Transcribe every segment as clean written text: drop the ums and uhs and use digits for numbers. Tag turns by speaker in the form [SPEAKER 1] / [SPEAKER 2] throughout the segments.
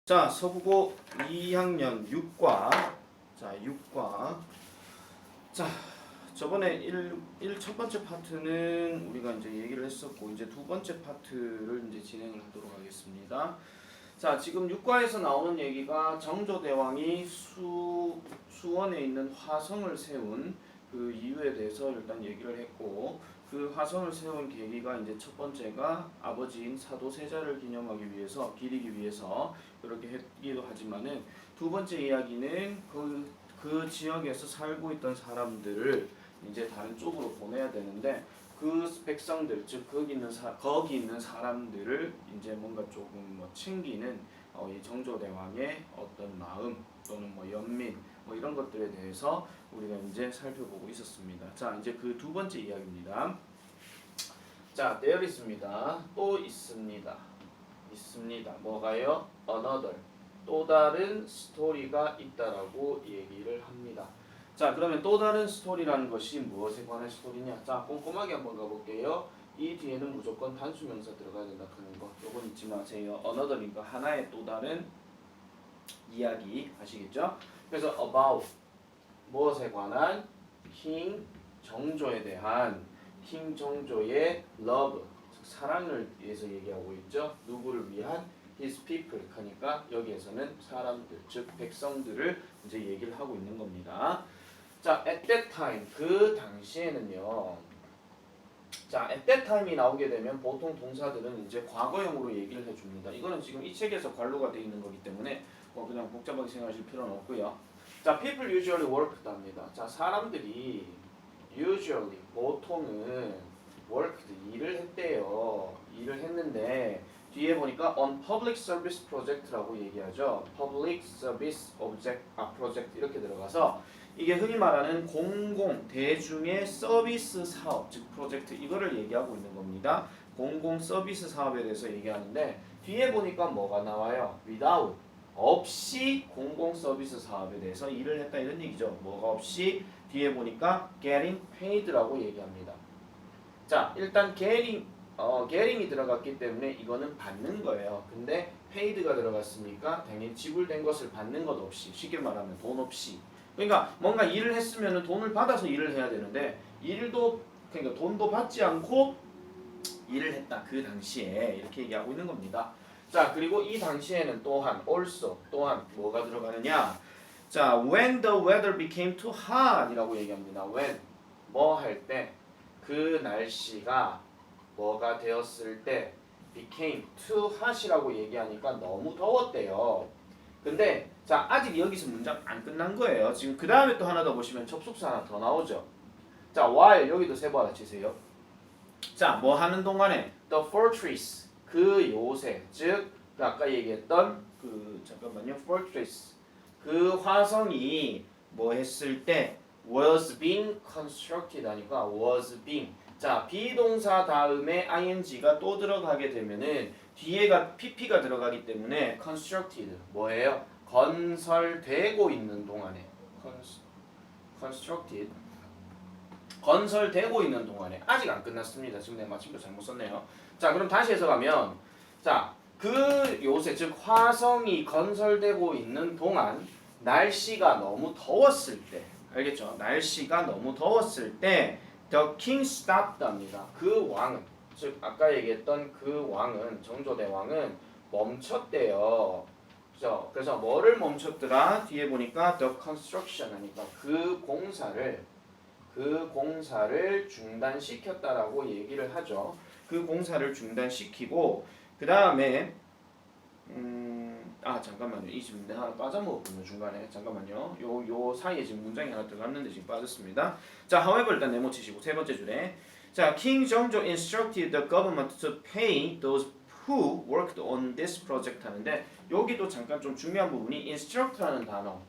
[SPEAKER 1] 자, 서국어 2학년 6과. 자, 6과. 자, 저번에 1 첫 번째 파트는 우리가 이제 얘기를 했었고, 이제 두 번째 파트를 이제 진행을 하도록 하겠습니다. 자, 지금 6과에서 나오는 얘기가 정조대왕이 수원에 있는 화성을 세운 그 이유에 대해서 일단 얘기를 했고, 그 화성을 세운 계기가 이제 첫 번째가 아버지인 사도세자를 기리기 위해서 그렇게 했기도 하지만은, 두 번째 이야기는 그 지역에서 살고 있던 사람들을 이제 다른 쪽으로 보내야 되는데, 그 백성들, 즉 거기 있는 사람들을 이제 뭔가 조금 챙기는 이 정조대왕의 어떤 마음 또는 연민 이런 것들에 대해서 우리가 이제 살펴보고 있었습니다. 자, 이제 그 두 번째 이야기입니다. 자, there 있습니다. 또 있습니다. 뭐가요? Another. 또 다른 스토리가 있다라고 얘기를 합니다. 자, 그러면 또 다른 스토리라는 것이 무엇에 관한 스토리냐? 자, 꼼꼼하게 한번 가볼게요. 이 뒤에는 무조건 단수명사 들어가야 된다 하는 거, 요건 잊지 마세요. Another니까 하나의 또 다른 이야기, 아시겠죠? 그래서 about 무엇에 관한? 킹 정조에 대한, 킹 정조의 love, 즉 사랑을 위해서 얘기하고 있죠. 누구를 위한? his people. 하니까 여기에서는 사람들, 즉 백성들을 이제 얘기를 하고 있는 겁니다. 자, at that time, 그 당시에는요. 자, at that time이 나오게 되면 보통 동사들은 이제 과거형으로 얘기를 해줍니다. 이거는 지금 이 책에서 관로가 되어 있는 거기 때문에 그냥 복잡하게 생각하실 필요는 없고요. 자, people usually worked 합니다. 자, 사람들이 usually, 보통은 worked, 일을 했대요. 일을 했는데 뒤에 보니까 on public service project라고 얘기하죠. public service project 이렇게 들어가서 이게 흔히 말하는 공공, 대중의 서비스 사업, 즉 프로젝트, 이거를 얘기하고 있는 겁니다. 공공 서비스 사업에 대해서 얘기하는데 뒤에 보니까 뭐가 나와요? without, 없이 공공 서비스 사업에 대해서 일을 했다 이런 얘기죠. 뭐가 없이? 뒤에 보니까 getting paid라고 얘기합니다. 자, 일단 getting이 들어갔기 때문에 이거는 받는 거예요. 근데 paid가 들어갔으니까 당연히 지불된 것을 받는 것 없이, 쉽게 말하면 돈 없이. 그러니까 뭔가 일을 했으면 돈을 받아서 일을 해야 되는데, 그러니까 돈도 받지 않고 일을 했다. 그 당시에 이렇게 얘기하고 있는 겁니다. 자, 그리고 이 당시에는 또한 또한 뭐가 들어가느냐? 자, when the weather became too hot 이라고 얘기합니다. when, 뭐 할 때, 그 날씨가 뭐가 되었을 때, became too hot이라고 얘기하니까 너무 더웠대요. 근데 자, 아직 여기서 문장 안 끝난 거예요. 지금 그 다음에 또 하나 더 보시면 접속사 하나 더 나오죠. 자, while 여기도 세 번 치세요. 자, 뭐 하는 동안에 the fortress, 그 요새, 즉 아까 얘기했던 fortress, 그 화성이 뭐 했을 때 was being constructed 하니까 was being. 자, 비동사 다음에 ing가 또 들어가게 되면은 뒤에가 pp가 들어가기 때문에 constructed 뭐예요? 건설되고 있는 동안에 constructed, 건설되고 있는 동안에, 아직 안 끝났습니다. 지금 내가 마침표 잘못 썼네요. 자, 그럼 다시 해석하면, 자, 그 요새, 즉 화성이 건설되고 있는 동안 날씨가 너무 더웠을 때, 알겠죠? 날씨가 너무 더웠을 때 the king stopped 합니다. 그 왕은, 즉 아까 얘기했던 그 왕은, 정조대왕은 멈췄대요. 그래서 뭐를 멈췄더라? 뒤에 보니까 the construction 하니까 그 공사를 중단시켰다라고 얘기를 하죠. 그 공사를 중단시키고, 그 다음에 잠깐만요. 이 지금 내가 하나 빠져먹었군요. 중간에. 잠깐만요. 요 사이에 지금 문장이 하나 들어갔는데 지금 빠졌습니다. 자, however 일단 네모치시고 세 번째 줄에, 자, King 정조 instructed the government to pay those who worked on this project 하는데, 여기도 잠깐 좀 중요한 부분이 instruct라는 단어.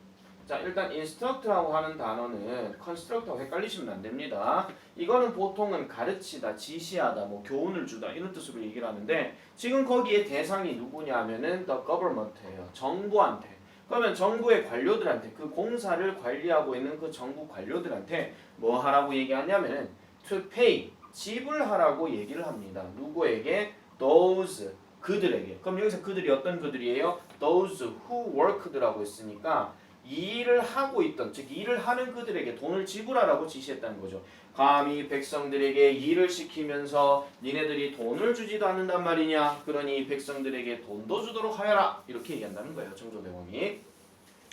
[SPEAKER 1] 자, 일단 instruct라고 하는 단어는 construct하고 헷갈리시면 안 됩니다. 이거는 보통은 가르치다, 지시하다, 교훈을 주다 이런 뜻으로 얘기를 하는데, 지금 거기에 대상이 누구냐 하면은 the government예요. 정부한테. 그러면 정부의 관료들한테, 그 공사를 관리하고 있는 그 정부 관료들한테 뭐 하라고 얘기하냐면은 to pay, 지불하라고 얘기를 합니다. 누구에게? those, 그들에게. 그럼 여기서 그들이 어떤 그들이에요? those who worked라고 했으니까 이 일을 하고 있던, 즉 일을 하는 그들에게 돈을 지불하라고 지시했다는 거죠. 감히 백성들에게 일을 시키면서 니네들이 돈을 주지도 않는단 말이냐. 그러니 백성들에게 돈도 주도록 하여라. 이렇게 얘기한다는 거예요. 청조대왕이.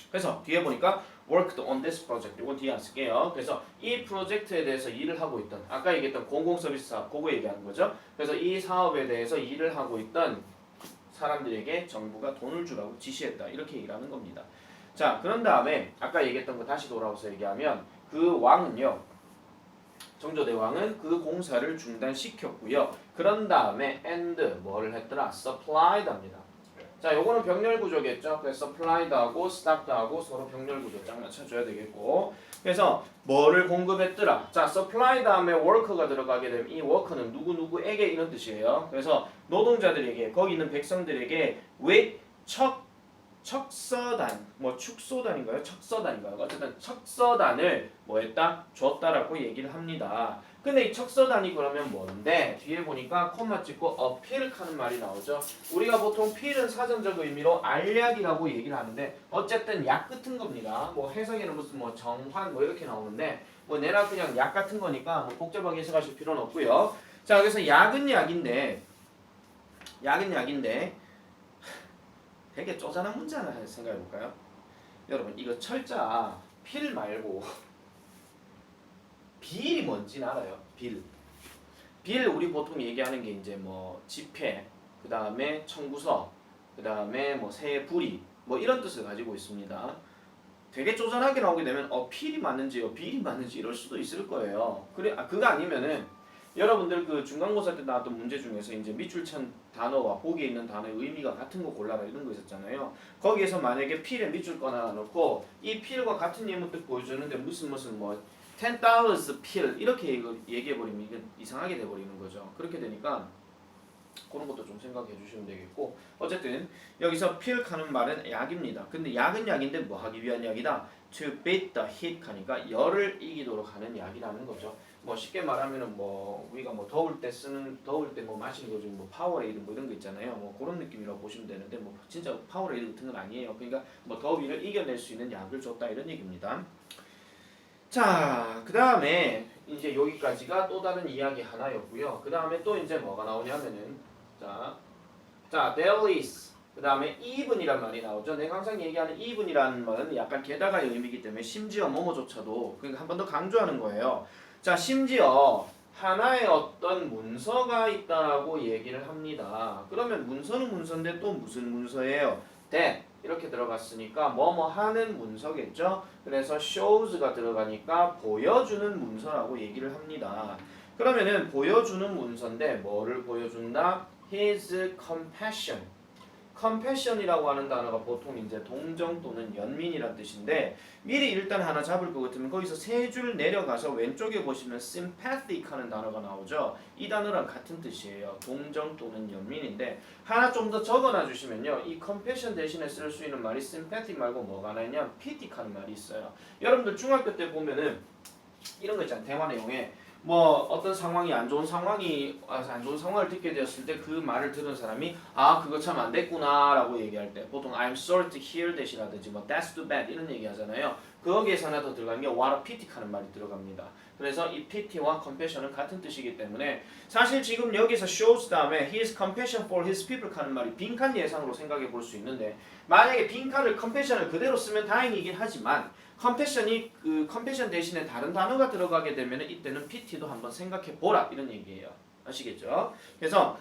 [SPEAKER 1] 그래서 뒤에 보니까 worked on this project. 이건 뒤에 안 쓸게요. 그래서 이 프로젝트에 대해서 일을 하고 있던, 아까 얘기했던 공공서비스 사업, 그거 얘기하는 거죠. 그래서 이 사업에 대해서 일을 하고 있던 사람들에게 정부가 돈을 주라고 지시했다. 이렇게 얘기를 하는 겁니다. 자, 그런 다음에 아까 얘기했던 거 다시 돌아와서 얘기하면 그 왕은요, 정조대왕은 그 공사를 중단시켰고요. 그런 다음에 and 뭐를 했더라? supplied 합니다. 자, 요거는 병렬 구조겠죠. 그래서 supplied하고 stopped하고 서로 병렬 구조 짝 맞춰줘야 되겠고. 그래서 뭐를 공급했더라? 자, supply 다음에 work가 들어가게 되면 이 work는 누구누구에게 이런 뜻이에요. 그래서 노동자들에게, 거기 있는 백성들에게 with 척서단, 뭐 축소단인가요? 척서단인가요? 어쨌든 척서단을 뭐 했다? 줬다라고 얘기를 합니다. 근데 이 척서단이 그러면 뭔데? 뒤에 보니까 콤마 찍고 appeal 하는 말이 나오죠. 우리가 보통 필은 사전적 의미로 알약이라고 얘기를 하는데 어쨌든 약 같은 겁니다. 뭐 해석에는 무슨 뭐 정환 뭐 이렇게 나오는데 뭐 내나 그냥 약 같은 거니까 뭐 복잡하게 해석하실 필요는 없고요. 자, 그래서 약은 약인데 되게 쪼잔한 문제 하나 생각해 볼까요? 여러분 이거 철자 필 말고 빌이 뭔지 알아요? 빌 우리 보통 얘기하는 게 이제 뭐 집회, 그 다음에 청구서, 그 다음에 뭐 세부리 뭐 이런 뜻을 가지고 있습니다. 되게 쪼잔하게 나오게 되면 필이 맞는지요, 빌이 맞는지 이럴 수도 있을 거예요. 그래, 그거 아니면은 여러분들 그 중간고사 때 나왔던 문제 중에서 이제 밑줄 친 단어와 보기에 있는 단어의 의미가 같은 거 골라라 이런 거 있었잖아요. 거기에서 만약에 필에 밑줄 거 하나 넣고 이 필과 같은 예문뜻 보여주는데 무슨 뭐 $10,000 필 이렇게 얘기해버리면 이게 이상하게 돼버리는 거죠. 그렇게 되니까 그런 것도 좀 생각해 주시면 되겠고, 어쨌든 여기서 필 하는 말은 약입니다. 근데 약은 약인데 뭐 하기 위한 약이다? To beat the heat 하니까 열을 이기도록 하는 약이라는 거죠. 뭐 쉽게 말하면은 뭐 우리가 뭐 더울 때 뭐 마시는 거 중 뭐 파워레이드 뭐 이런 거 있잖아요. 뭐 그런 느낌이라고 보시면 되는데 뭐 진짜 파워레이드 같은 건 아니에요. 그러니까 뭐 더위를 이겨낼 수 있는 약을 줬다 이런 얘기입니다. 자, 그 다음에 이제 여기까지가 또 다른 이야기 하나였고요. 그 다음에 또 이제 뭐가 나오냐면은 자, there is 그 다음에 even이란 말이 나오죠. 내가 항상 얘기하는 even이라는 말은 약간 게다가의 의미이기 때문에 심지어 뭐뭐조차도 그러니까 한 번 더 강조하는 거예요. 자, 심지어 하나의 어떤 문서가 있다라고 얘기를 합니다. 그러면 문서는 문서인데 또 무슨 문서예요? that 이렇게 들어갔으니까 뭐뭐 하는 문서겠죠. 그래서 shows가 들어가니까 보여주는 문서라고 얘기를 합니다. 그러면은 보여주는 문서인데 뭐를 보여준다? His compassion. compassion이라고 하는 단어가 보통 이제 동정 또는 연민이란 뜻인데 미리 일단 하나 잡을 것 같으면 거기서 세 줄 내려가서 왼쪽에 보시면 sympathetic 하는 단어가 나오죠. 이 단어랑 같은 뜻이에요. 동정 또는 연민인데 하나 좀 더 적어놔 주시면요. 이 compassion 대신에 쓸 수 있는 말이 sympathetic 말고 뭐가 하나 있냐? pity 하는 말이 있어요. 여러분들 중학교 때 보면은 이런 거 있잖아요. 대화 내용에 뭐 어떤 상황이 안 좋은 상황을 듣게 되었을 때 그 말을 들은 사람이 그거 참 안 됐구나라고 얘기할 때 보통 I'm sorry to hear that이라든지 뭐 that's too bad 이런 얘기 하잖아요. 거기에서 하나 더 들어가는 게 what a pity 하는 말이 들어갑니다. 그래서 이 pity와 compassion은 같은 뜻이기 때문에 사실 지금 여기서 shows 다음에 his compassion for his people 하는 말이 빈칸 예상으로 생각해 볼 수 있는데 만약에 빈칸을 compassion을 그대로 쓰면 다행이긴 하지만 compassion이 그 compassion 대신에 다른 단어가 들어가게 되면 이때는 pity도 한번 생각해 보라 이런 얘기예요. 아시겠죠? 그래서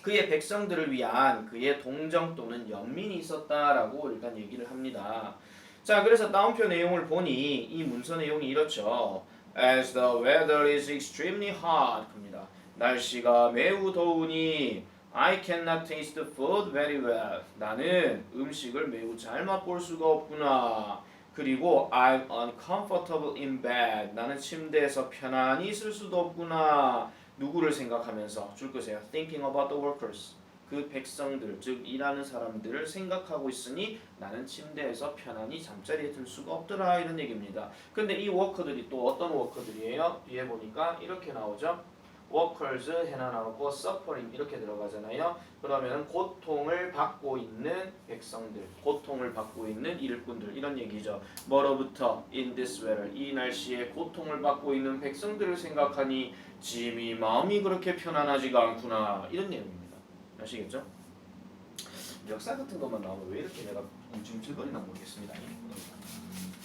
[SPEAKER 1] 그의 백성들을 위한 그의 동정 또는 연민이 있었다라고 일단 얘기를 합니다. 자, 그래서 다운표 내용을 보니 이 문서 내용이 이렇죠. As the weather is extremely hot 합니다. 날씨가 매우 더우니 I cannot taste the food very well. 나는 음식을 매우 잘 맛볼 수가 없구나. 그리고 I'm uncomfortable in bed. 나는 침대에서 편안히 있을 수도 없구나. 누구를 생각하면서 줄 것이에요. Thinking about the workers. 그 백성들, 즉 일하는 사람들을 생각하고 있으니 나는 침대에서 편안히 잠자리에 들 수가 없더라 이런 얘기입니다. 근데 이 워커들이 또 어떤 워커들이에요? 뒤에 보니까 이렇게 나오죠. workers 해나 나오고 suffering 이렇게 들어가잖아요. 그러면 고통을 받고 있는 백성들, 고통을 받고 있는 일꾼들 이런 얘기죠. 뭐로부터 in this weather 이 날씨에 고통을 받고 있는 백성들을 생각하니 짐이 마음이 그렇게 편안하지가 않구나 이런 내용입니다. 아시겠죠? 역사 같은 것만 나오면 왜 이렇게 내가 움찔움찔거리나 모르겠습니다.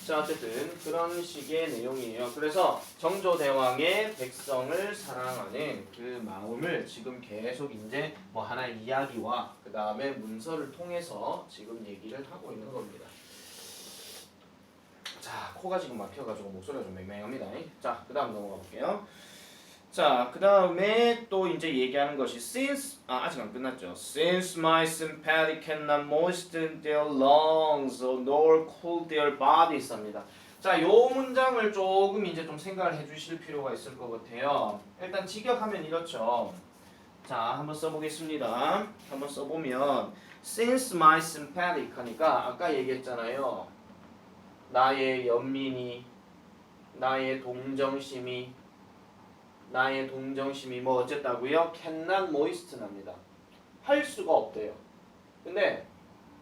[SPEAKER 1] 자 어쨌든 그런 식의 내용이에요. 그래서 정조대왕의 백성을 사랑하는 그 마음을 지금 계속 이제 뭐 하나의 이야기와 그 다음에 문서를 통해서 지금 얘기를 하고 있는 겁니다. 자 코가 지금 막혀가지고 목소리가 좀 맹맹합니다. 자 그 다음 넘어가 볼게요. 자, 그 다음에 또 이제 얘기하는 것이 since 아직 안 끝났죠. Since my sympathy cannot moisten their lungs nor cool their bodies 합니다. 자, 요 문장을 조금 이제 좀 생각을 해주실 필요가 있을 것 같아요. 일단 직역하면 이렇죠. 자, 한번 써보겠습니다. 한번 써보면 since my sympathetic 하니까 아까 얘기했잖아요. 나의 연민이, 나의 동정심이 뭐 어쨌다고요? cannot moisten합니다. 할 수가 없대요. 근데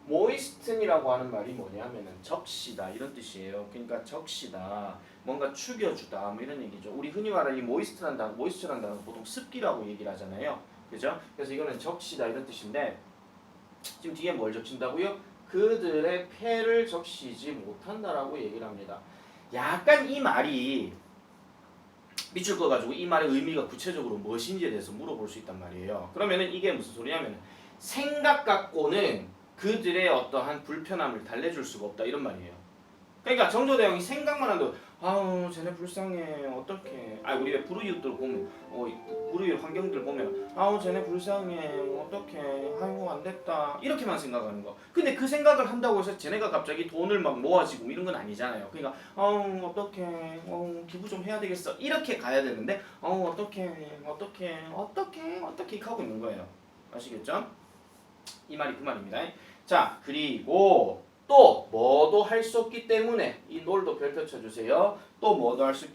[SPEAKER 1] moisten이라고 하는 말이 뭐냐면은 적시다 이런 뜻이에요. 그러니까 적시다, 뭔가 축여주다 뭐 이런 얘기죠. 우리 흔히 말하는 이 moisten한 단어 보통 습기라고 얘기를 하잖아요. 그죠? 그래서 이거는 적시다 이런 뜻인데 지금 뒤에 뭘 적신다고요? 그들의 폐를 적시지 못한다라고 얘기를 합니다. 약간 이 말이 밑줄 꺼가지고 이 말의 의미가 구체적으로 무엇인지에 대해서 물어볼 수 있단 말이에요. 그러면은 이게 무슨 소리냐면 생각 갖고는 그들의 어떠한 불편함을 달래줄 수가 없다 이런 말이에요. 그러니까 정조대왕이 생각만 해도 아우 쟤네 불쌍해 어떡해. 우리 왜 불우이웃들 보면 불우이웃 환경들 보면 아우 쟤네 불쌍해 어떡해 아이고 안 됐다 이렇게만 생각하는 거. 근데 그 생각을 한다고 해서 쟤네가 갑자기 돈을 막 모아지고 이런 건 아니잖아요. 그러니까 아우 어떡해 기부 좀 해야 되겠어 이렇게 가야 되는데 어떡해 이렇게 하고 있는 거예요. 아시겠죠? 이 말이 그 말입니다. 자 그리고 또 뭐도 할 수 없기 때문에 이 놀도 별표 쳐주세요. 또 뭐도 할 수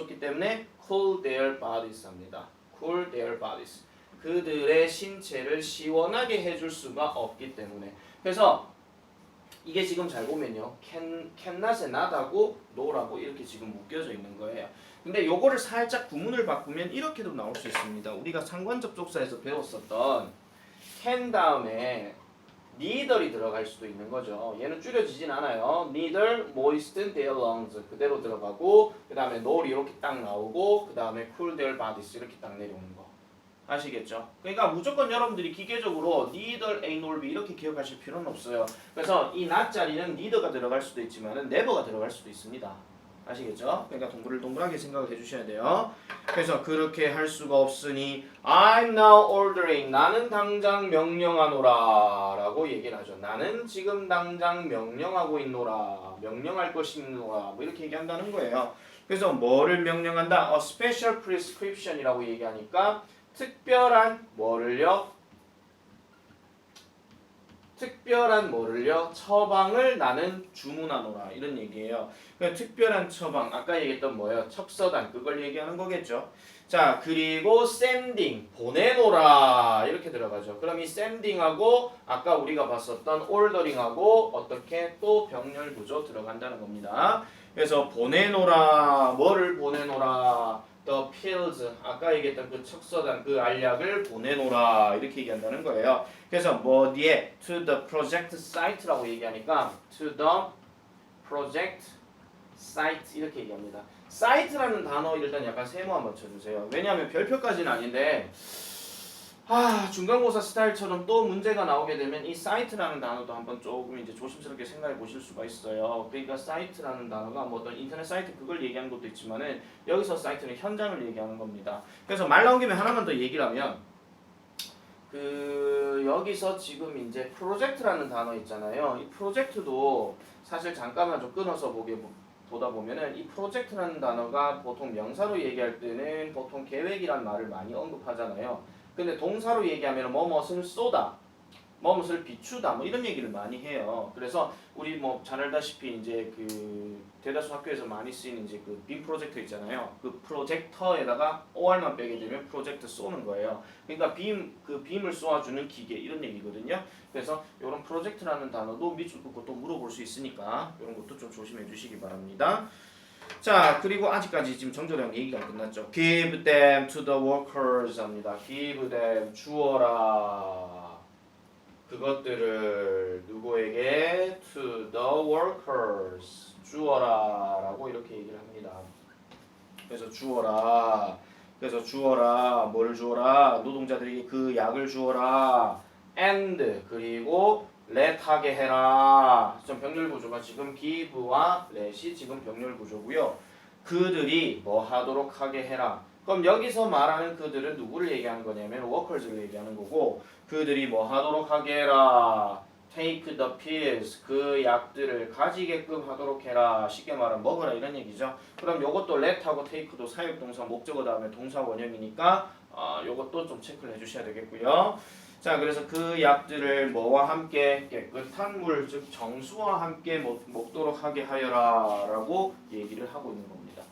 [SPEAKER 1] 없기 때문에 cool their bodies 합니다. cool their bodies. 그들의 신체를 시원하게 해줄 수가 없기 때문에. 그래서 이게 지금 잘 보면요. cannot에 not하고 no라고 이렇게 지금 묶여져 있는 거예요. 근데 요거를 살짝 구문을 바꾸면 이렇게도 나올 수 있습니다. 우리가 상관접속사에서 배웠었던 can 다음에 neither이 들어갈 수도 있는 거죠. 얘는 줄여지진 않아요. neither moisten their lungs 그대로 들어가고 그 다음에 nor 이렇게 딱 나오고 그 다음에 cool their bodies 이렇게 딱 내려오는 거 아시겠죠? 그러니까 무조건 여러분들이 기계적으로 neither A nor B 이렇게 기억하실 필요는 없어요. 그래서 이 not 자리는 neither가 들어갈 수도 있지만 never가 들어갈 수도 있습니다. 아시겠죠? 그러니까 동글동글하게 생각을 해주셔야 돼요. 그래서 그렇게 할 수가 없으니 I'm now ordering 나는 당장 명령하노라 라고 얘기를 하죠. 나는 지금 당장 명령하고 있노라 명령할 것이노라 뭐 이렇게 얘기한다는 거예요. 그래서 뭐를 명령한다? A special prescription이라고 얘기하니까 특별한 뭐를요? 처방을 나는 주문하노라 이런 얘기예요. 그러니까 특별한 처방 아까 얘기했던 뭐예요? 첩서단 그걸 얘기하는 거겠죠. 자 그리고 sending 보내노라 이렇게 들어가죠. 그럼 이 sending하고 아까 우리가 봤었던 ordering하고 어떻게 또 병렬 구조 들어간다는 겁니다. 그래서 보내노라 뭐를 보내노라 The pills 아까 얘기했던 그 척서단 그 알약을 보내노라 이렇게 얘기한다는 거예요. 그래서 뭐 뒤에 to the project site라고 얘기하니까 to the project site 이렇게 얘기합니다. site라는 단어 일단 약간 세모 한번 쳐주세요. 왜냐하면 별표까지는 아닌데 중간고사 스타일처럼 또 문제가 나오게 되면 이 사이트라는 단어도 한번 조금 이제 조심스럽게 생각해 보실 수가 있어요. 그러니까 사이트라는 단어가 뭐 어떤 인터넷 사이트 그걸 얘기하는 것도 있지만은 여기서 사이트는 현장을 얘기하는 겁니다. 그래서 말 나온 김에 하나만 더 얘기를 하면 여기서 지금 이제 프로젝트라는 단어 있잖아요. 이 프로젝트도 사실 잠깐만 좀 끊어서 보다 보면은 이 프로젝트라는 단어가 보통 명사로 얘기할 때는 보통 계획이란 말을 많이 언급하잖아요. 근데 동사로 얘기하면 뭐뭇을 쏟아 뭐뭇을 비추다 뭐 이런 얘기를 많이 해요. 그래서 우리 뭐 잘 알다시피 이제 그 대다수 학교에서 많이 쓰이는 이제 그 빔 프로젝터 있잖아요. 그 프로젝터에다가 OR만 빼게 되면 프로젝트 쏘는 거예요. 그러니까 그 빔을 쏘아주는 기계 이런 얘기거든요. 그래서 이런 프로젝트라는 단어도 밑줄 긋고 또 물어볼 수 있으니까 이런 것도 좀 조심해 주시기 바랍니다. 자, 그리고 아직까지 지금 정조령 얘기가 안 끝났죠. Give them to the workers 합니다. Give them 주어라. 그것들을 누구에게? To the workers 주어라라고 이렇게 얘기를 합니다. 그래서 주어라. 뭘 주어라? 노동자들에게 그 약을 주어라. And 그리고 let 하게 해라. 좀 병렬 구조가 지금 give와 let이 지금 병렬 구조고요. 그들이 뭐 하도록 하게 해라. 그럼 여기서 말하는 그들은 누구를 얘기하는 거냐면 workers를 얘기하는 거고 그들이 뭐 하도록 하게 해라. take the pills 그 약들을 가지게끔 하도록 해라. 쉽게 말하면 먹으라 이런 얘기죠. 그럼 요것도 let하고 take도 사역동사 목적어 다음에 동사 원형이니까 요것도 좀 체크를 해주셔야 되겠고요. 자, 그래서 그 약들을 뭐와 함께 깨끗한 물, 즉 정수와 함께 먹도록 하게 하여라라고 얘기를 하고 있는 겁니다.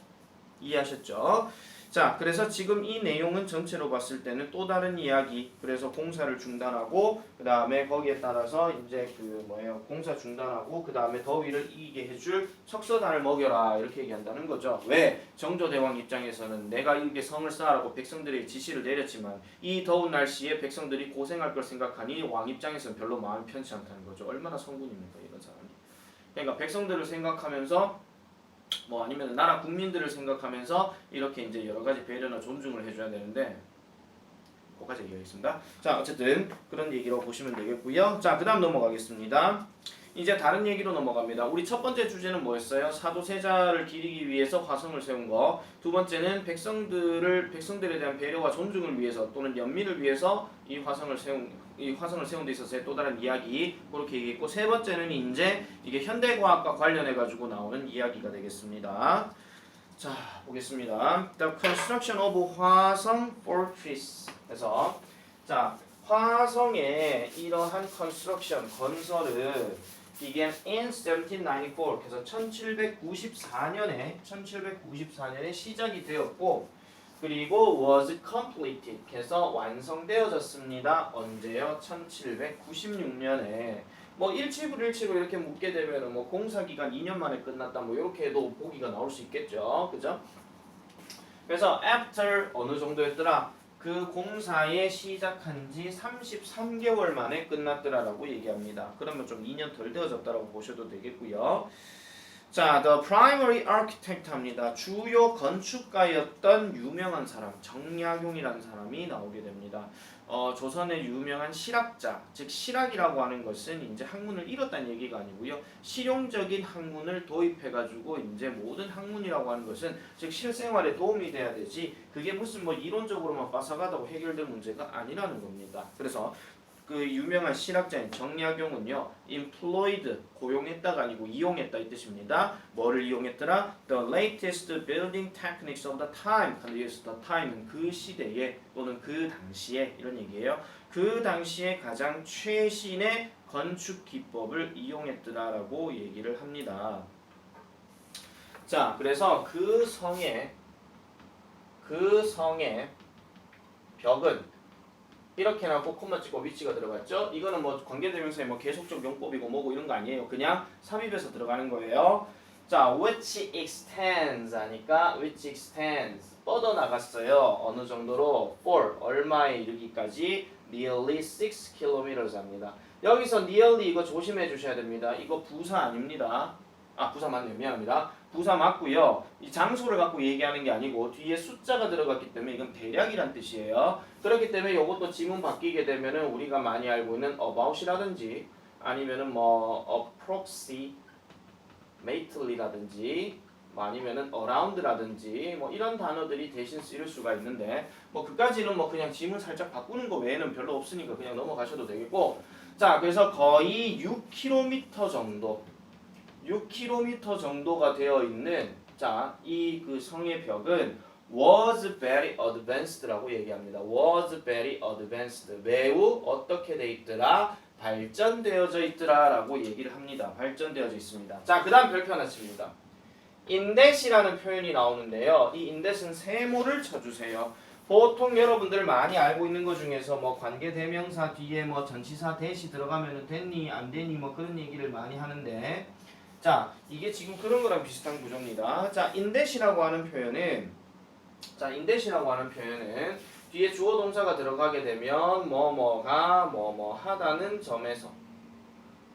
[SPEAKER 1] 이해하셨죠? 자, 그래서 지금 이 내용은 전체로 봤을 때는 또 다른 이야기. 그래서 공사를 중단하고 그 다음에 거기에 따라서 이제 그 공사 중단하고 그 다음에 더위를 이기게 해줄 척서단을 먹여라 이렇게 얘기한다는 거죠. 왜? 정조대왕 입장에서는 내가 이렇게 성을 쌓으라고 백성들에게 지시를 내렸지만 이 더운 날씨에 백성들이 고생할 걸 생각하니 왕 입장에서는 별로 마음이 편치 않다는 거죠. 얼마나 성군입니까 이런 사람이. 그러니까 백성들을 생각하면서 뭐 아니면 나라 국민들을 생각하면서 이렇게 이제 여러 가지 배려나 존중을 해줘야 되는데 거기까지 얘기하겠습니다. 자, 어쨌든 그런 얘기로 보시면 되겠고요. 자, 그다음 넘어가겠습니다. 이제 다른 얘기로 넘어갑니다. 우리 첫 번째 주제는 뭐였어요? 사도세자를 기리기 위해서 화성을 세운 거. 두 번째는 백성들에 대한 배려와 존중을 위해서 또는 연민을 위해서 이 화성을 세운 데 있어서의 또 다른 이야기 그렇게 얘기했고 세 번째는 이제 이게 현대과학과 관련해 가지고 나오는 이야기가 되겠습니다. 자, 보겠습니다. The construction of 화성 fortress. 그래서 자, 화성의 이러한 construction 건설은 began in 1794. 그래서 1794년에 시작이 되었고 그리고 was completed. 그래서 완성되어졌습니다. 언제요? 1796년에. 뭐 일치로 이렇게 묻게 되면은 뭐 공사 기간 2년 만에 끝났다. 뭐 이렇게 해도 보기가 나올 수 있겠죠. 그죠? 그래서 after 어느 정도였더라? 그 공사에 시작한 지 33개월 만에 끝났더라라고 얘기합니다. 그러면 좀 2년 덜 되어졌다라고 보셔도 되겠고요. 자, the primary architect 합니다. 주요 건축가였던 유명한 사람, 정약용이라는 사람이 나오게 됩니다. 조선의 유명한 실학자, 즉 실학이라고 하는 것은 이제 학문을 잃었다는 얘기가 아니고요. 실용적인 학문을 도입해가지고 이제 모든 학문이라고 하는 것은 즉 실생활에 도움이 돼야 되지. 그게 무슨 뭐 이론적으로만 빠삭하다고 해결될 문제가 아니라는 겁니다. 그래서 그 유명한 실학자인 정약용은요, employed 고용했다가 아니고 이용했다 이 뜻입니다. 뭐를 이용했더라? The latest building techniques of the time. 그래서 the time은 그 시대에 또는 그 당시에 이런 얘기예요. 그 당시에 가장 최신의 건축 기법을 이용했더라라고 얘기를 합니다. 자, 그래서 그 성의 벽은 이렇게 해놓고 콤마 찍고 위치가 들어갔죠. 이거는 뭐 관계대명사의 뭐 계속적 용법이고 뭐고 이런 거 아니에요. 그냥 삽입해서 들어가는 거예요. 자, which extends 하니까 which extends 뻗어 나갔어요. 어느 정도로? for 얼마에 이르기까지? nearly 6km 합니다. 여기서 nearly 이거 조심해 주셔야 됩니다. 이거 부사 아닙니다. 부사 맞네요. 미안합니다. 부사 맞고요. 이 장소를 갖고 얘기하는 게 아니고 뒤에 숫자가 들어갔기 때문에 이건 대략이란 뜻이에요. 그렇기 때문에 이것도 지문 바뀌게 되면은 우리가 많이 알고 있는 about이라든지 아니면은 뭐 approximately라든지 아니면은 around라든지 뭐 이런 단어들이 대신 쓰일 수가 있는데 뭐 그까지는 뭐 그냥 지문 살짝 바꾸는 거 외에는 별로 없으니까 그냥 넘어가셔도 되겠고 자 그래서 거의 6km 정도가 되어 있는 자, 이 그 성의 벽은 was very advanced라고 얘기합니다. was very advanced. 매우 어떻게 돼 있더라? 발전되어져 있더라라고 얘기를 합니다. 발전되어져 있습니다. 자, 그다음 별표 하나 칩니다. 인댓이라는 표현이 나오는데요. 이 인댓은 세모를 쳐주세요. 보통 여러분들 많이 알고 있는 것 중에서 뭐 관계대명사 뒤에 뭐 전치사 대시 들어가면은 됐니 안 되니 뭐 그런 얘기를 많이 하는데, 자, 이게 지금 그런 거랑 비슷한 구조입니다. 자, 인댓이라고 하는 표현은 뒤에 주어 동사가 들어가게 되면 뭐뭐가 뭐뭐 하다는 점에서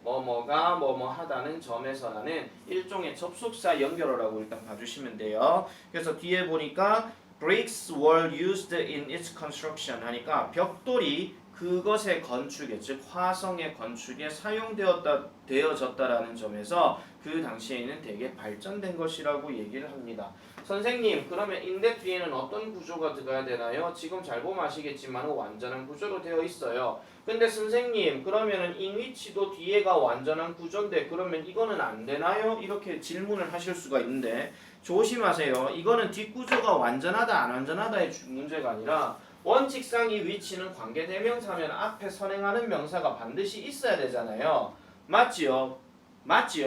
[SPEAKER 1] 하다는 점에서라는 일종의 접속사 연결어라고 일단 봐주시면 돼요. 그래서 뒤에 보니까 bricks were used in its construction 하니까 벽돌이 그것의 건축에, 즉 화성의 건축에 사용되어졌다라는 점에서 그 당시에는 되게 발전된 것이라고 얘기를 합니다. 선생님, 그러면 인댓 뒤에는 어떤 구조가 들어가야 되나요? 지금 잘 보면 아시겠지만 완전한 구조로 되어 있어요. 근데 선생님, 그러면은 인위치도 뒤에가 완전한 구조인데 그러면 이거는 안 되나요? 이렇게 질문을 하실 수가 있는데 조심하세요. 이거는 뒷구조가 완전하다 안 완전하다의 문제가 아니라 원칙상 이 위치는 관계대명사면 앞에 선행하는 명사가 반드시 있어야 되잖아요. 맞지요?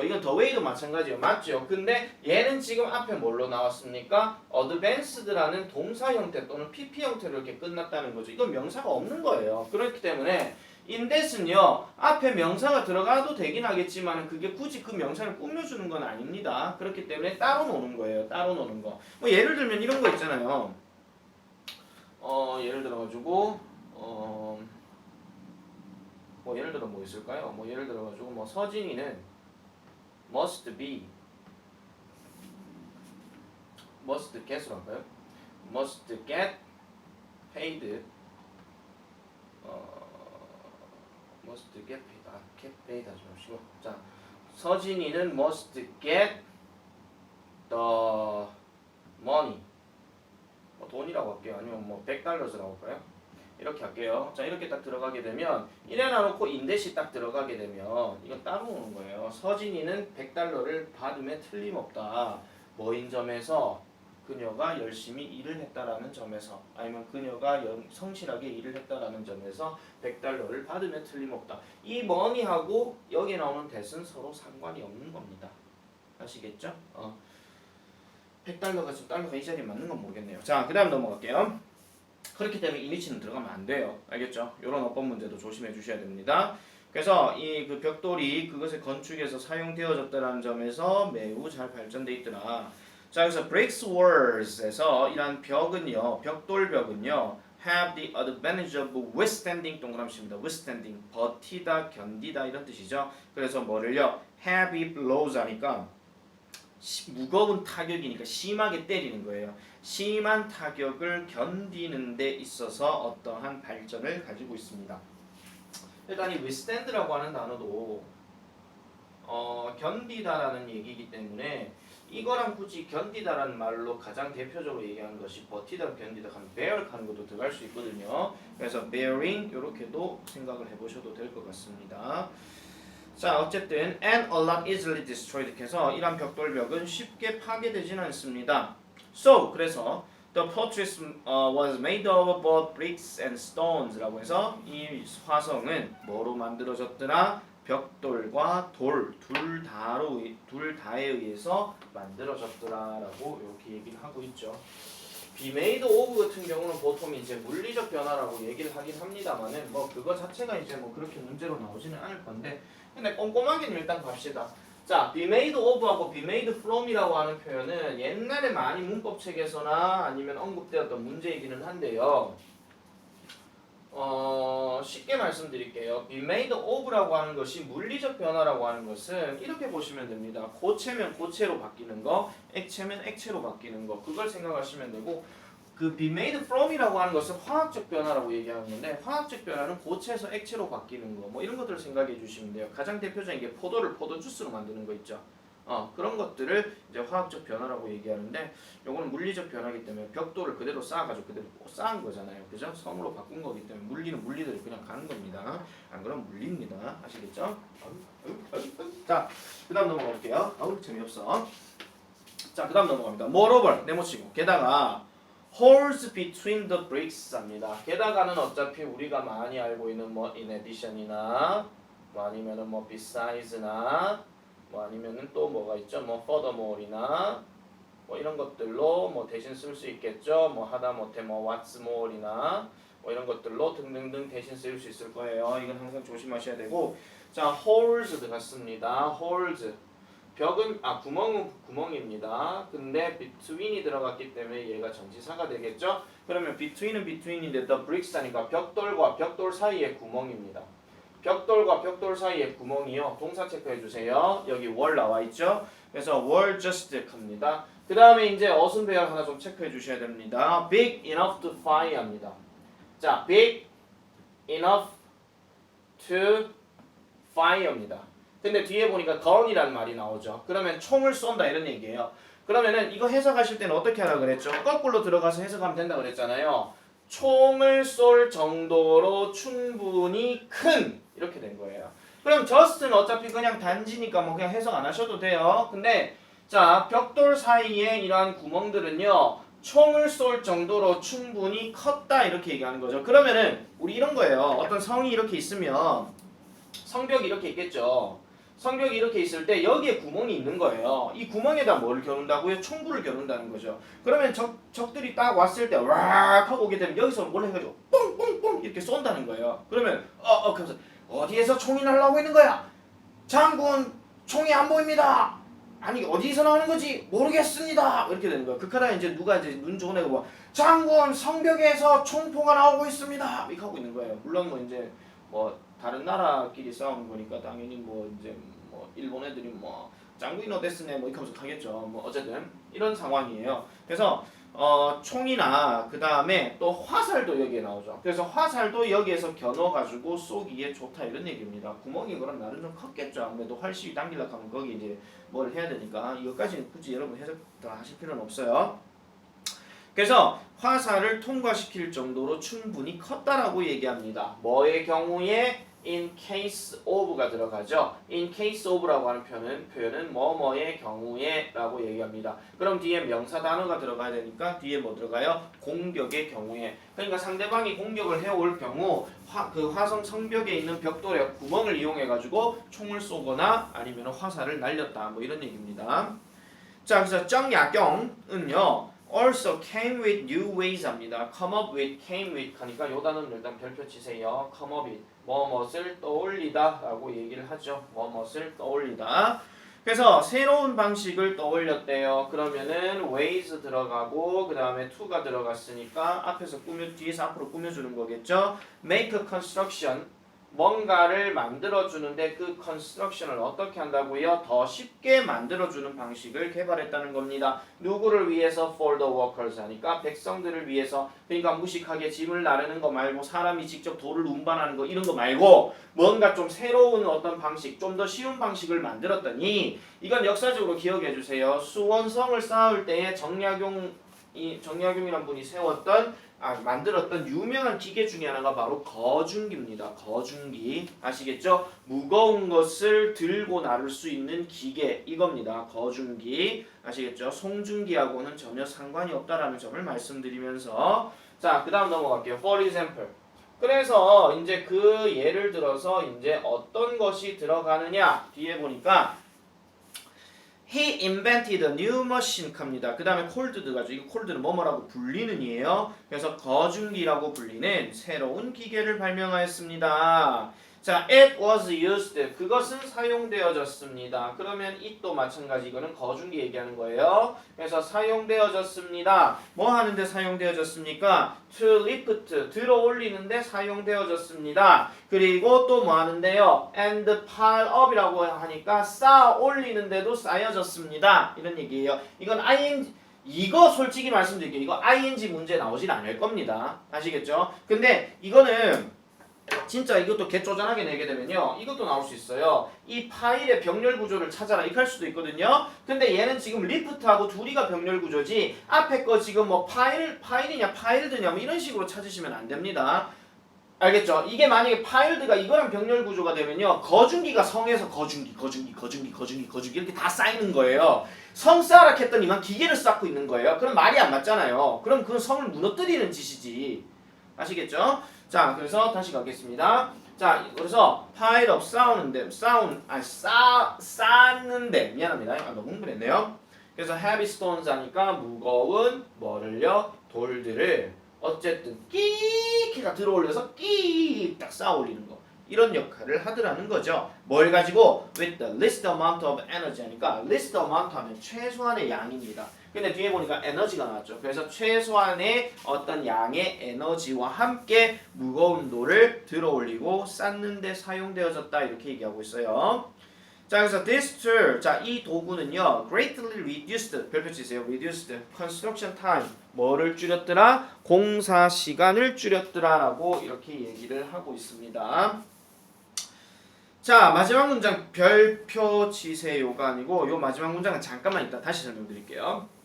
[SPEAKER 1] 이건 더 웨이도 마찬가지예요. 맞죠? 근데 얘는 지금 앞에 뭘로 나왔습니까? advanced라는 동사 형태 또는 PP 형태로 이렇게 끝났다는 거죠. 이건 명사가 없는 거예요. 그렇기 때문에 인댓은요, 앞에 명사가 들어가도 되긴 하겠지만 그게 굳이 그 명사를 꾸며주는 건 아닙니다. 그렇기 때문에 따로 노는 거예요. 따로 노는 거. 뭐 예를 들면 이런 거 있잖아요. 예를 들어가지고 뭐 예를 들어 뭐 있을까요? 뭐 예를 들어가지고 뭐 서진이는 must get으로 할까요? must get paid must get paid 하지 맙시고, 자, 서진이는 must get the money, 뭐 돈이라고 할게요. 아니면 뭐 $100라고 할까요? 이렇게 할게요. 자, 이렇게 딱 들어가게 되면 이래 놔놓고 인댓이 딱 들어가게 되면 이건 따로 오는 거예요. 서진이는 $100를 받음에 틀림없다. 뭐인 점에서? 그녀가 열심히 일을 했다라는 점에서, 아니면 그녀가 성실하게 일을 했다라는 점에서 $100를 받음에 틀림없다. 이 money하고 여기에 나오는 that은 서로 상관이 없는 겁니다. 아시겠죠? $100가 지금 달러가 이 자리에 맞는 건 모르겠네요. 자, 그 다음 넘어갈게요. 그렇기 때문에 이니치는 들어가면 안 돼요. 알겠죠? 이런 어법 문제도 조심해 주셔야 됩니다. 그래서 이 그 벽돌이 그것의 건축에서 사용되어졌다는 점에서 매우 잘 발전돼 있더라. 자, 그래서 bricks walls,에서 이란 벽은요, 벽돌벽은요, have the advantage of withstanding 동그라미입니다. withstanding, 버티다, 견디다 이런 뜻이죠. 그래서 뭐를요, heavy blows 하니까 무거운 타격이니까 심하게 때리는 거예요. 심한 타격을 견디는 데 있어서 어떠한 발전을 가지고 있습니다. 일단 이 withstand라고 하는 단어도 견디다라는 얘기이기 때문에 이거랑 굳이 견디다라는 말로 가장 대표적으로 얘기하는 것이 버티다, 견디다 하면 bear 하는 것도 들어갈 수 있거든요. 그래서 bearing 이렇게도 생각을 해보셔도 될 것 같습니다. 자, 어쨌든 and a lot easily destroyed 해서 이런 벽돌벽은 쉽게 파괴되지는 않습니다. So, 그래서 the fortress was made of both bricks and stones라고 해서 이 화성은 뭐로 만들어졌더라? 벽돌과 돌 둘 다에 의해서 만들어졌더라라고 이렇게 얘기를 하고 있죠. be made of 같은 경우는 보통 이제 물리적 변화라고 얘기를 하긴 합니다만은 뭐 그거 자체가 이제 뭐 그렇게 문제로 나오지는 않을 건데, 근데 꼼꼼하게는 일단 갑시다. 자, be made of하고 be made from이라고 하는 표현은 옛날에 많이 문법책에서나 아니면 언급되었던 문제이기는 한데요. 쉽게 말씀드릴게요. be made of라고 하는 것이 물리적 변화라고 하는 것은 이렇게 보시면 됩니다. 고체면 고체로 바뀌는 거, 액체면 액체로 바뀌는 거, 그걸 생각하시면 되고, 그 be made from이라고 하는 것은 화학적 변화라고 얘기하는 건데, 화학적 변화는 고체에서 액체로 바뀌는 거, 뭐 이런 것들을 생각해 주시면 돼요. 가장 대표적인 게 포도를 포도 주스로 만드는 거 있죠. 그런 것들을 이제 화학적 변화라고 얘기하는데, 요거는 물리적 변화이기 때문에 벽돌을 그대로 쌓아가지고 그대로 쌓은 거잖아요. 그죠? 섬으로 바꾼 거기 때문에 물리는 물리대로 그냥 가는 겁니다. 안 그러면 물립니다. 아시겠죠? 자, 그 다음 넘어가 볼게요. 재미없어. 자, 그 다음 넘어갑니다. Moreover, 네모치고. 게다가 holes between the bricks 합니다. 게다가는 어차피 우리가 많이 알고 있는 뭐 in addition이나 뭐 아니면은 뭐 besides,나 뭐 아니면은 또 뭐가 있죠? 뭐 furthermore이나 뭐 이런 것들로 뭐 대신 쓸 수 있겠죠. 뭐 하다못해 뭐 what's more이나 뭐 이런 것들로 등등등 대신 쓸 수 있을 거예요. 이건 항상 조심하셔야 되고. 자, holes 들어갔습니다. holes. 벽은 구멍은 구멍입니다. 근데 between이 들어갔기 때문에 얘가 전치사가 되겠죠. 그러면 between은 between인데 the bricks 하니까 벽돌과 벽돌 사이의 구멍입니다. 벽돌과 벽돌 사이의 구멍이요. 동사 체크해 주세요. 여기 were 나와 있죠. 그래서 were just 합니다. 그 다음에 이제 어순 배열 하나 좀 체크해 주셔야 됩니다. big enough to fire 합니다. 자, big enough to fire입니다. 근데 뒤에 보니까 gun이라는 말이 나오죠. 그러면 총을 쏜다 이런 얘기예요. 그러면은 이거 해석하실 때는 어떻게 하라 그랬죠? 거꾸로 들어가서 해석하면 된다 그랬잖아요. 총을 쏠 정도로 충분히 큰 이렇게 된 거예요. 그럼 just는 어차피 그냥 단지니까 뭐 그냥 해석 안 하셔도 돼요. 근데 자, 벽돌 사이에 이러한 구멍들은요. 총을 쏠 정도로 충분히 컸다 이렇게 얘기하는 거죠. 그러면은 우리 이런 거예요. 어떤 성이 이렇게 있으면 성벽이 이렇게 있겠죠. 성벽이 이렇게 있을 때 여기에 구멍이 있는 거예요. 이 구멍에다 뭐를 겨눈다고요? 총구를 겨눈다는 거죠. 그러면 적들이 딱 왔을 때 왁 하고 오게 되면 여기서 뭘 해가지고 뽕뽕뽕 이렇게 쏜다는 거예요. 그러면 그래서 어디에서 총이 날라오고 있는 거야? 장군 총이 안 보입니다. 아니 어디서 나오는 거지? 모르겠습니다. 이렇게 되는 거예요. 그카라 이제 누가 이제 눈 좋은 애가 뭐 장군 성벽에서 총포가 나오고 있습니다. 이렇게 하고 있는 거예요. 물론 뭐 이제 뭐 다른 나라끼리 싸우는 거니까 당연히 뭐 이제 뭐 일본 애들이 뭐 장군이 어땠으네 뭐 이렇게 하면서 가겠죠. 뭐 어쨌든 이런 상황이에요. 그래서 총이나 그 다음에 또 화살도 여기에 나오죠. 그래서 화살도 여기에서 겨눠가지고 쏘기에 좋다 이런 얘기입니다. 구멍이 그럼 나름 좀 컸겠죠. 아무래도 활시위 당기려고 하면 거기 이제 뭘 해야 되니까 이것까지는 굳이 여러분 해석 다 하실 필요는 없어요. 그래서 화살을 통과시킬 정도로 충분히 컸다라고 얘기합니다. 뭐의 경우에? in case of가 들어가죠. in case of라고 하는 표현은 뭐뭐의 경우에 라고 얘기합니다. 그럼 뒤에 명사 단어가 들어가야 되니까 뒤에 뭐 들어가요? 공격의 경우에. 그러니까 상대방이 공격을 해올 경우 그 화성 성벽에 있는 벽돌에 구멍을 이용해 가지고 총을 쏘거나 아니면 화살을 날렸다 뭐 이런 얘기입니다. 자, 그래서 정약경은요. also came with new ways 합니다. come up with, came with 하니까 요 단어는 일단 별표 치세요. come up with, 뭐뭇을 떠올리다 라고 얘기를 하죠. 뭐뭇을 떠올리다. 그래서 새로운 방식을 떠올렸대요. 그러면은 ways 들어가고 그 다음에 to가 들어갔으니까 앞에서 뒤에서 앞으로 꾸며주는 거겠죠. make a construction, 뭔가를 만들어주는데 그 컨스트럭션을 어떻게 한다고요? 더 쉽게 만들어주는 방식을 개발했다는 겁니다. 누구를 위해서? For the workers 하니까 백성들을 위해서. 그러니까 무식하게 짐을 나르는 거 말고 사람이 직접 돌을 운반하는 거 이런 거 말고 뭔가 좀 새로운 어떤 방식, 좀 더 쉬운 방식을 만들었더니 이건 역사적으로 기억해 주세요. 수원성을 쌓을 때에 정약용이란 분이 만들었던 유명한 기계 중에 하나가 바로 거중기입니다. 거중기 아시겠죠? 무거운 것을 들고 나를 수 있는 기계 이겁니다. 거중기 아시겠죠? 송중기하고는 전혀 상관이 없다라는 점을 말씀드리면서 자, 그 다음 넘어갈게요. For example. 그래서 이제 그 예를 들어서 이제 어떤 것이 들어가느냐 뒤에 보니까 He invented a new machine 합니다. 그 다음에 cold 들어가죠. 이거 cold는 뭐뭐라고 불리는 이에요. 그래서 거중기라고 불리는 새로운 기계를 발명하였습니다. 자, it was used. 그것은 사용되어졌습니다. 그러면 it도 마찬가지. 이거는 거중기 얘기하는 거예요. 그래서 사용되어졌습니다. 뭐 하는데 사용되어졌습니까? to lift. 들어 올리는데 사용되어졌습니다. 그리고 또 뭐 하는데요? and pile up이라고 하니까 쌓아 올리는데도 쌓여졌습니다. 이런 얘기예요. 이건 ing 이거 솔직히 말씀드릴게요. 이거 ing 문제 나오진 않을 겁니다. 아시겠죠? 근데 이거는 진짜 이것도 개쪼잔하게 내게 되면요 이것도 나올 수 있어요. 이 파일의 병렬 구조를 찾아라 이렇게 할 수도 있거든요. 근데 얘는 지금 리프트하고 둘이가 병렬 구조지 앞에 거 지금 뭐 파일이냐 파일드냐 뭐 이런 식으로 찾으시면 안 됩니다. 알겠죠? 이게 만약에 파일드가 이거랑 병렬 구조가 되면요 거중기가 성에서 거중기 이렇게 다 쌓이는 거예요. 성 쌓아라 했더니만 기계를 쌓고 있는 거예요. 그럼 말이 안 맞잖아요. 그럼 그건 성을 무너뜨리는 짓이지. 아시겠죠? 자, 그래서 다시 가겠습니다. 자, 그래서 pile up 쌓는 쌓는데 미안합니다. 너무 흥분했네요. 그래서 heavy stones 하니까 무거운 뭐를요? 돌들을 어쨌든 끼키가 들어올려서 끼딱 쌓아 올리는 거. 이런 역할을 하더라는 거죠. 뭘 가지고 with the least amount of energy 하니까 least amount 하면 최소한의 양입니다. 근데 뒤에 보니까 에너지가 나왔죠. 그래서 최소한의 어떤 양의 에너지와 함께 무거운 돌을 들어 올리고 쌓는 데 사용되어졌다 이렇게 얘기하고 있어요. 자, 그래서 this tool, 자, 이 도구는요, greatly reduced, 별표 치세요, reduced construction time, 뭐를 줄였더라? 공사 시간을 줄였더라라고 이렇게 얘기를 하고 있습니다. 자, 마지막 문장 별표 치세요가 아니고 요 마지막 문장은 잠깐만 이따 다시 설명드릴게요.